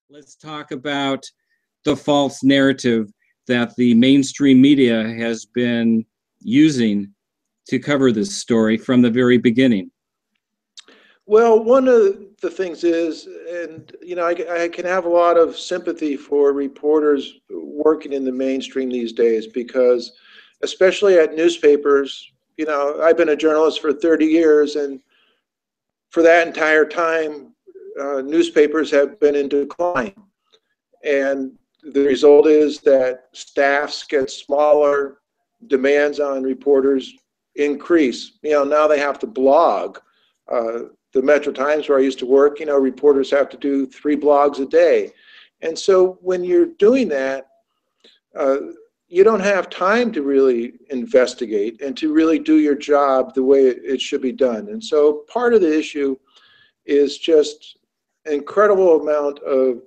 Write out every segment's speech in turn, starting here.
Let's talk about the false narrative that the mainstream media has been using to cover this story from the very beginning. Well, one of the things is, and I can have a lot of sympathy for reporters working in the mainstream these days, because especially at newspapers, I've been a journalist for 30 years, and for that entire time, newspapers have been in decline. And the result is that staffs get smaller, demands on reporters increase. Now they have to blog. The Metro Times, where I used to work, reporters have to do 3 blogs a day. And so when you're doing that, you don't have time to really investigate and to really do your job the way it should be done. And so part of the issue is just an incredible amount of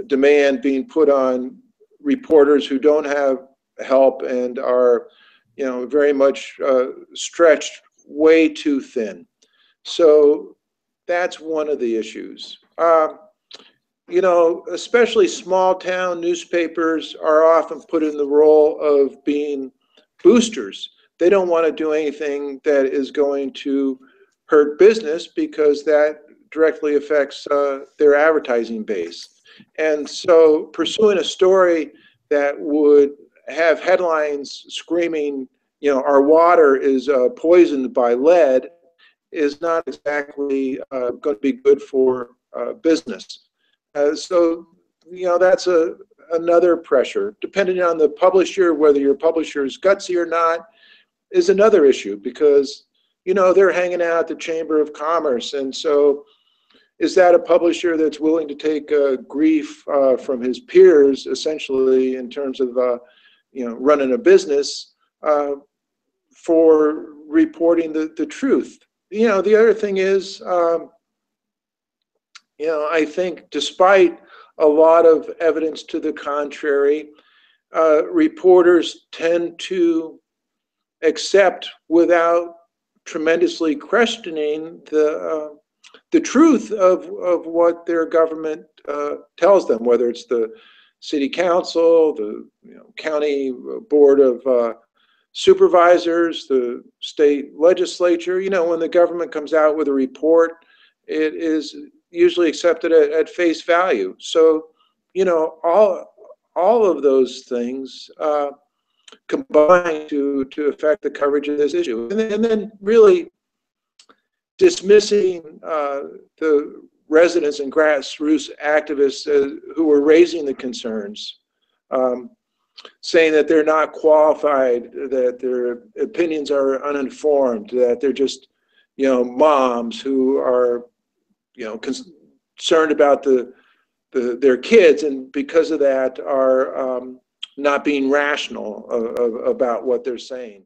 demand being put on reporters who don't have help and are, very much stretched way too thin. So that's one of the issues. Especially small town newspapers are often put in the role of being boosters. They don't want to do anything that is going to hurt business, because that directly affects their advertising base. And so pursuing a story that would have headlines screaming, our water is poisoned by lead, is not exactly going to be good for business. So that's another pressure. Depending on the publisher, whether your publisher is gutsy or not, is another issue, because they're hanging out at the Chamber of Commerce. And so is that a publisher that's willing to take grief from his peers, essentially, in terms of running a business, for reporting the truth? The other thing is, I think despite a lot of evidence to the contrary, reporters tend to accept without tremendously questioning the truth of what their government tells them, whether it's the city council, the county board of supervisors, the state legislature. When the government comes out with a report, it is usually accepted at face value. So, all of those things combine to affect the coverage of this issue. And then really dismissing the residents and grassroots activists who were raising the concerns, saying that they're not qualified, that their opinions are uninformed, that they're just, moms who are, concerned about their kids, and because of that are not being rational about what they're saying.